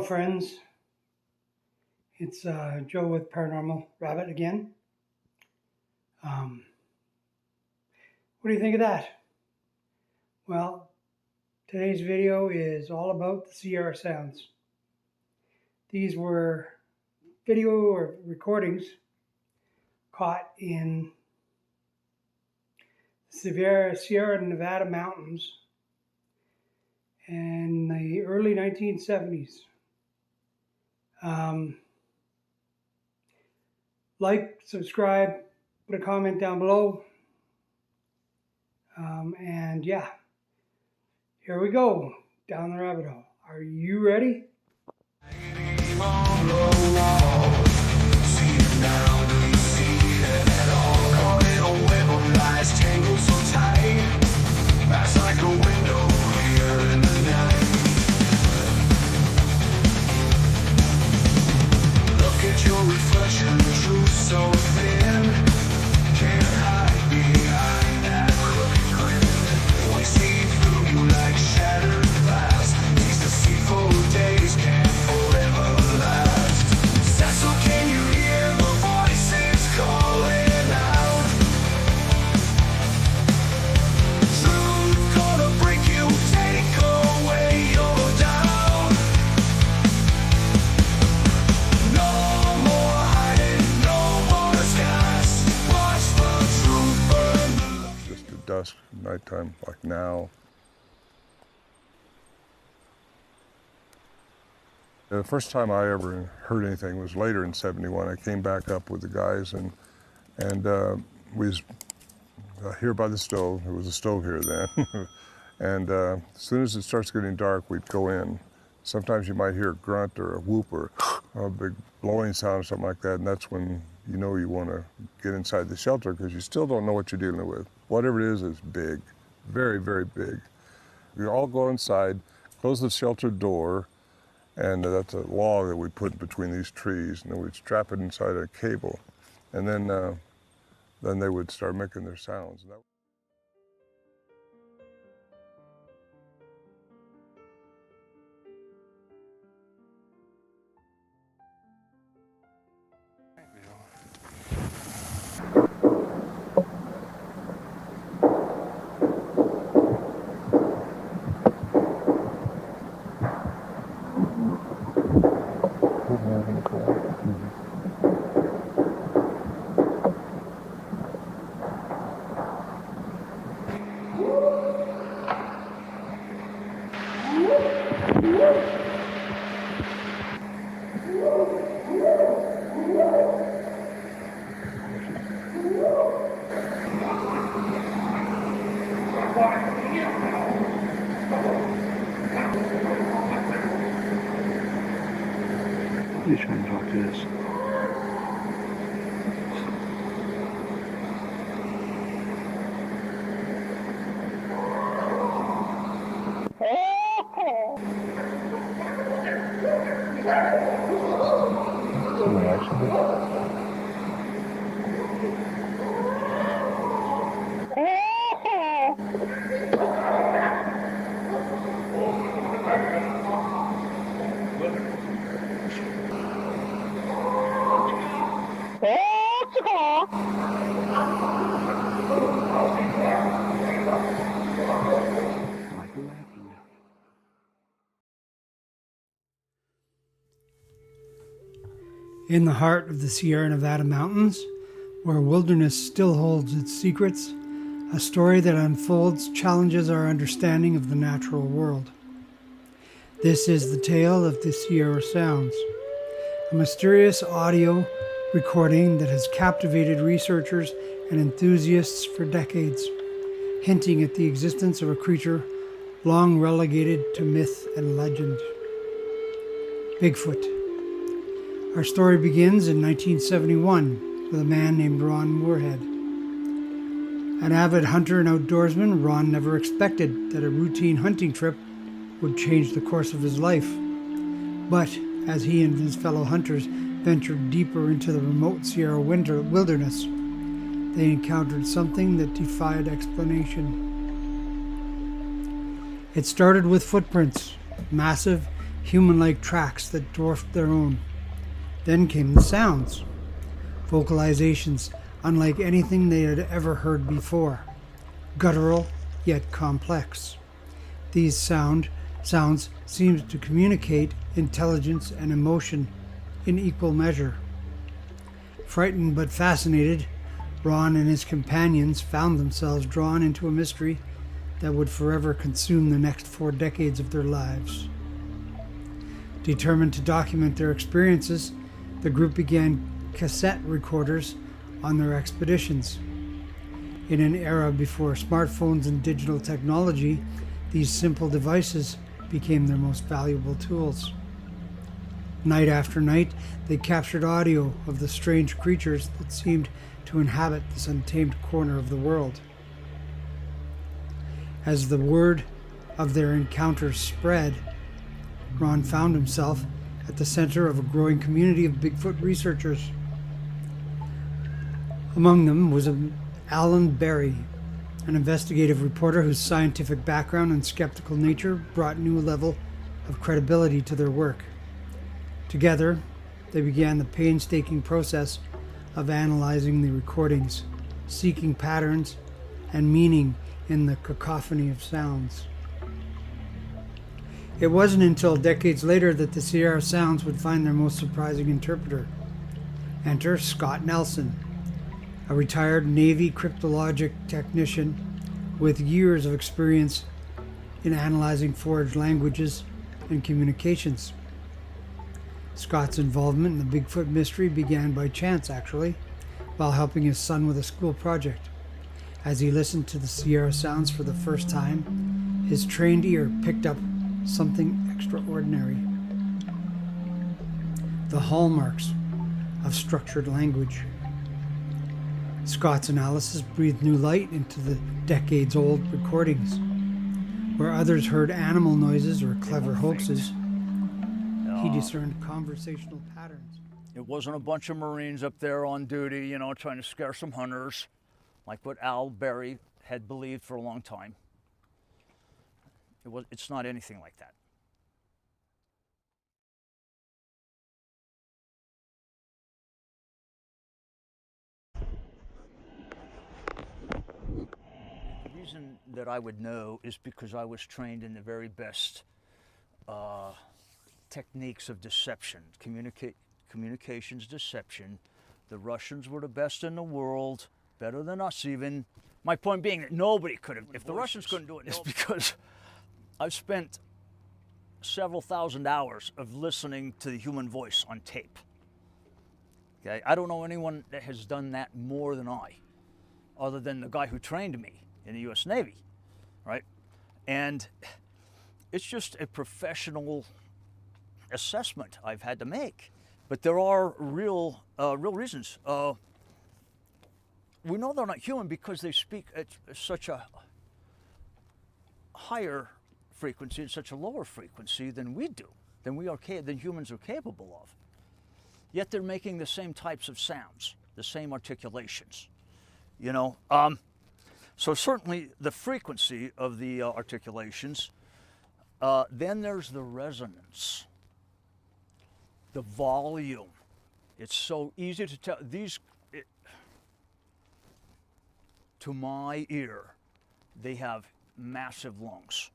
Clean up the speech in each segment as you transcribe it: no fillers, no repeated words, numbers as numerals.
Hello friends, it's Joe with Paranormal Rabbit again. What do you think of that? Well, today's video is all about the Sierra sounds. These were video or recordings caught in Sierra Nevada mountains in the early 1970s. Like, subscribe, put a comment down below. And yeah, here we go, down the rabbit hole. Are you ready? Dusk, nighttime, like now. The first time I ever heard anything was later in '71. I came back up with the guys and we was here by the stove. There was a stove here then. And as soon as it starts getting dark, we'd go in. Sometimes you might hear a grunt or a whoop or a big blowing sound or something like that, and that's when you know you want to get inside the shelter because you still don't know what you're dealing with. Whatever it is big, very, very big. We all go inside, close the shelter door, and that's a log that we put between these trees, and then we'd strap it inside a cable, and then they would start making their sounds. Let me try and talk to this. In the heart of the Sierra Nevada mountains, where wilderness still holds its secrets, a story that unfolds challenges our understanding of the natural world. This is the tale of the Sierra Sounds, a mysterious audio recording that has captivated researchers and enthusiasts for decades, hinting at the existence of a creature long relegated to myth and legend. Bigfoot. Our story begins in 1971 with a man named Ron Moorhead. An avid hunter and outdoorsman, Ron never expected that a routine hunting trip would change the course of his life. But as he and his fellow hunters ventured deeper into the remote Sierra wilderness, they encountered something that defied explanation. It started with footprints, massive human-like tracks that dwarfed their own. Then came the sounds, vocalizations unlike anything they had ever heard before, guttural yet complex. These sounds seemed to communicate intelligence and emotion in equal measure. Frightened but fascinated, Ron and his companions found themselves drawn into a mystery that would forever consume the next 4 decades of their lives. Determined to document their experiences, the group began cassette recorders on their expeditions. In an era before smartphones and digital technology, these simple devices became their most valuable tools. Night after night, they captured audio of the strange creatures that seemed to inhabit this untamed corner of the world. As the word of their encounters spread, Ron found himself at the center of a growing community of Bigfoot researchers. Among them was Alan Berry, an investigative reporter whose scientific background and skeptical nature brought new level of credibility to their work. Together, they began the painstaking process of analyzing the recordings, seeking patterns and meaning in the cacophony of sounds. It wasn't until decades later that the Sierra Sounds would find their most surprising interpreter. Enter Scott Nelson, a retired Navy cryptologic technician with years of experience in analyzing forged languages and communications. Scott's involvement in the Bigfoot mystery began by chance, actually, while helping his son with a school project. As he listened to the Sierra Sounds for the first time, his trained ear picked up something extraordinary. The hallmarks of structured language. Scott's analysis breathed new light into the decades-old recordings. Where others heard animal noises or clever hoaxes, he discerned conversational patterns. It wasn't a bunch of Marines up there on duty, trying to scare some hunters, like what Al Berry had believed for a long time. It's not anything like that. The reason that I would know is because I was trained in the very best techniques of deception, communications deception. The Russians were the best in the world, better than us even. My point being that nobody could have, if the Russians couldn't do it, it's because I've spent several thousand hours of listening to the human voice on tape. Okay, I don't know anyone that has done that more than I, other than the guy who trained me in the U.S. Navy, right? And it's just a professional assessment I've had to make. But there are real reasons. We know they're not human because they speak at such a higher frequency and such a lower frequency than we do, than humans are capable of. Yet they're making the same types of sounds, the same articulations, So certainly the frequency of the articulations. Then there's the resonance, the volume. It's so easy to tell. To my ear, they have massive lungs.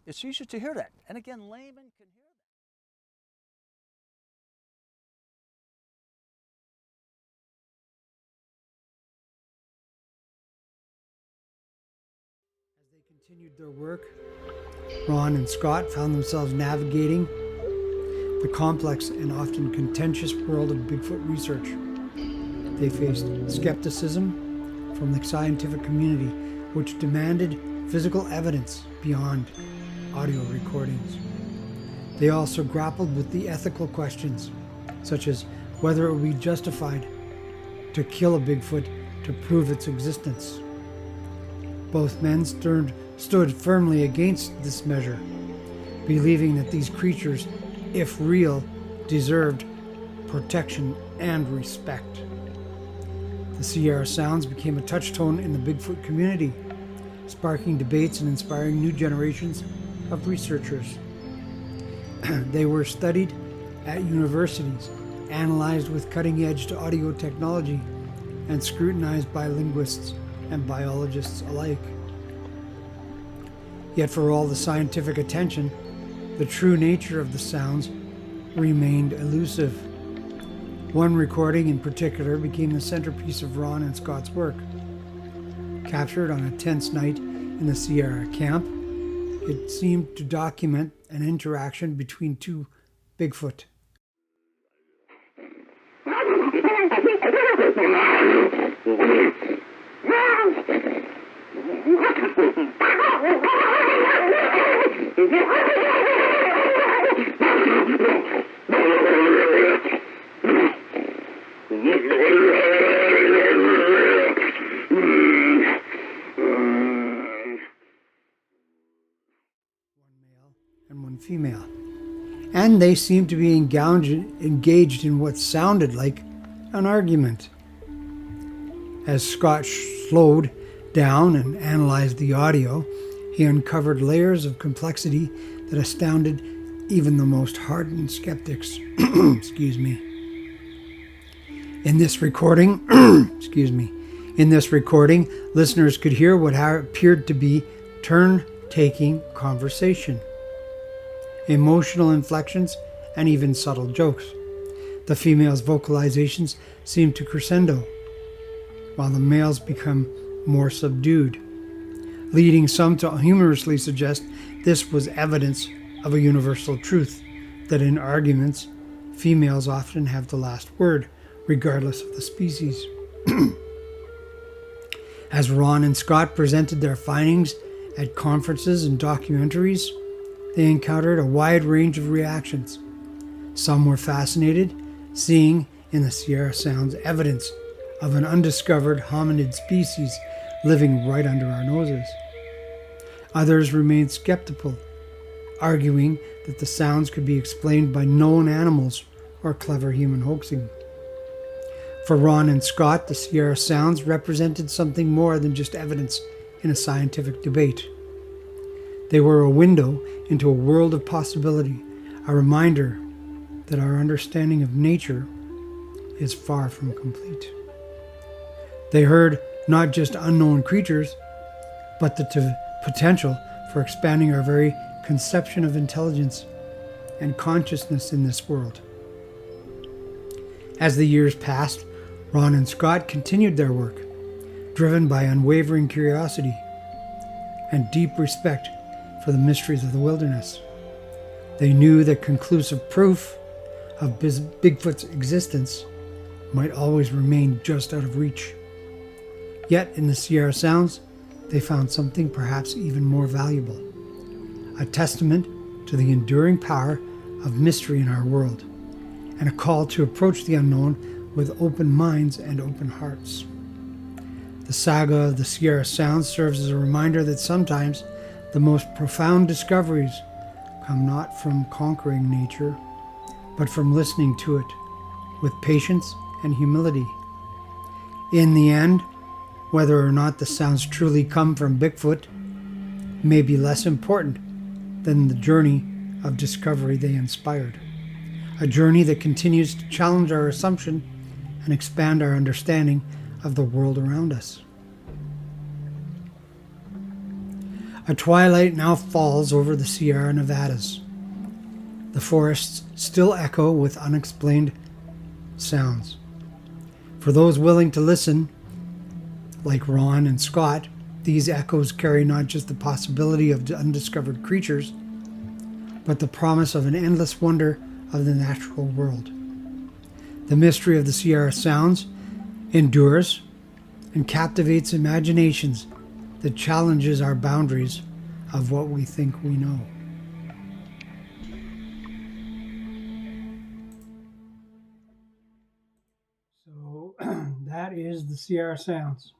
It's easy to hear that. And again, laymen can hear that. As they continued their work, Ron and Scott found themselves navigating the complex and often contentious world of Bigfoot research. They faced skepticism from the scientific community, which demanded physical evidence beyond audio recordings. They also grappled with the ethical questions, such as whether it would be justified to kill a Bigfoot to prove its existence. Both men stood firmly against this measure, believing that these creatures, if real, deserved protection and respect. The Sierra Sounds became a touchstone in the Bigfoot community, sparking debates and inspiring new generations of researchers. They were studied at universities, analyzed with cutting-edge audio technology, and scrutinized by linguists and biologists alike. Yet for all the scientific attention, the true nature of the sounds remained elusive. One recording in particular became the centerpiece of Ron and Scott's work. Captured on a tense night in the Sierra camp, it seemed to document an interaction between two Bigfoot. And one female. And they seemed to be engaged in what sounded like an argument. As Scott slowed down and analyzed the audio, he uncovered layers of complexity that astounded even the most hardened skeptics. Excuse me. In this recording, listeners could hear what appeared to be turn-taking conversation, emotional inflections, and even subtle jokes. The females' vocalizations seem to crescendo, while the males become more subdued, leading some to humorously suggest this was evidence of a universal truth, that in arguments, females often have the last word, regardless of the species. As Ron and Scott presented their findings at conferences and documentaries, they encountered a wide range of reactions. Some were fascinated, seeing in the Sierra Sounds evidence of an undiscovered hominid species living right under our noses. Others remained skeptical, arguing that the sounds could be explained by known animals or clever human hoaxing. For Ron and Scott, the Sierra Sounds represented something more than just evidence in a scientific debate. They were a window into a world of possibility, a reminder that our understanding of nature is far from complete. They heard not just unknown creatures, but the potential for expanding our very conception of intelligence and consciousness in this world. As the years passed, Ron and Scott continued their work, driven by unwavering curiosity and deep respect for the mysteries of the wilderness. They knew that conclusive proof of Bigfoot's existence might always remain just out of reach. Yet in the Sierra Sounds, they found something perhaps even more valuable, a testament to the enduring power of mystery in our world, and a call to approach the unknown with open minds and open hearts. The saga of the Sierra Sounds serves as a reminder that sometimes the most profound discoveries come not from conquering nature, but from listening to it with patience and humility. In the end, whether or not the sounds truly come from Bigfoot may be less important than the journey of discovery they inspired. A journey that continues to challenge our assumption and expand our understanding of the world around us. A twilight now falls over the Sierra Nevadas. The forests still echo with unexplained sounds. For those willing to listen, like Ron and Scott, these echoes carry not just the possibility of undiscovered creatures, but the promise of an endless wonder of the natural world. The mystery of the Sierra Sounds endures and captivates imaginations that challenges our boundaries of what we think we know. So that is the Sierra Sounds.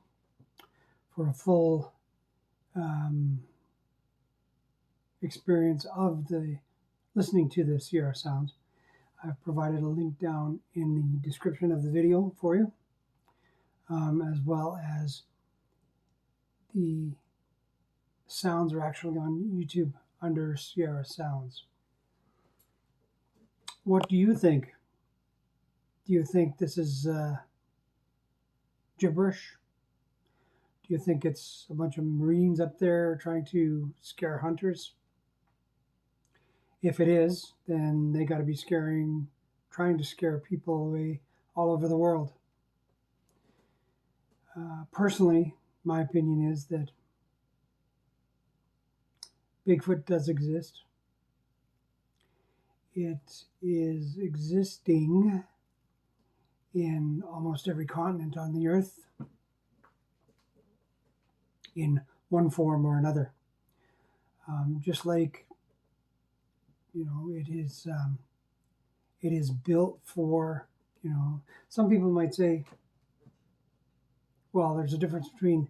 For a full experience of the listening to the Sierra Sounds, I've provided a link down in the description of the video for you, as well as the sounds are actually on YouTube under Sierra Sounds. What do you think? Do you think this is gibberish? Do you think it's a bunch of Marines up there trying to scare hunters? If it is, then they got to be trying to scare people away all over the world. Personally, my opinion is that Bigfoot does exist. It is existing in almost every continent on the earth in one form or another. Just like, it is built for, some people might say, well, there's a difference between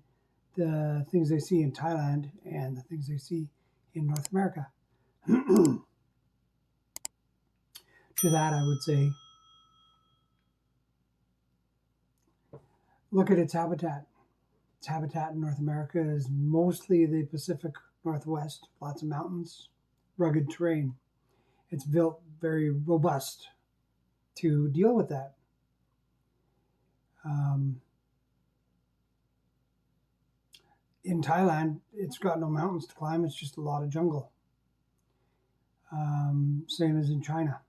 the things they see in Thailand and the things they see in North America. To that, I would say, look at its habitat. Its habitat in North America is mostly the Pacific Northwest, lots of mountains, rugged terrain. It's built very robust to deal with that. In Thailand, it's got no mountains to climb, it's just a lot of jungle. Same as in China.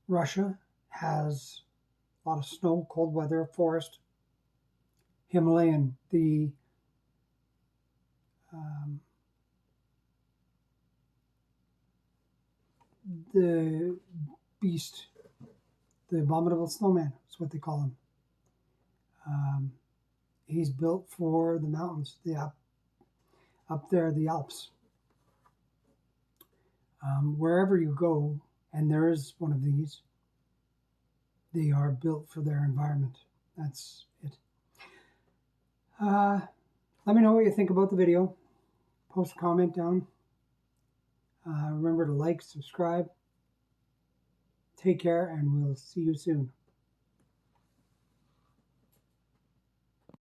Russia has a lot of snow, cold weather, forest. Himalayan, the beast, the abominable snowman, is what they call him. He's built for the mountains, up there, the Alps. Wherever you go, and there is one of these, they are built for their environment. That's it. Let me know what you think about the video. Post a comment down. Remember to like, subscribe. Take care, and we'll see you soon.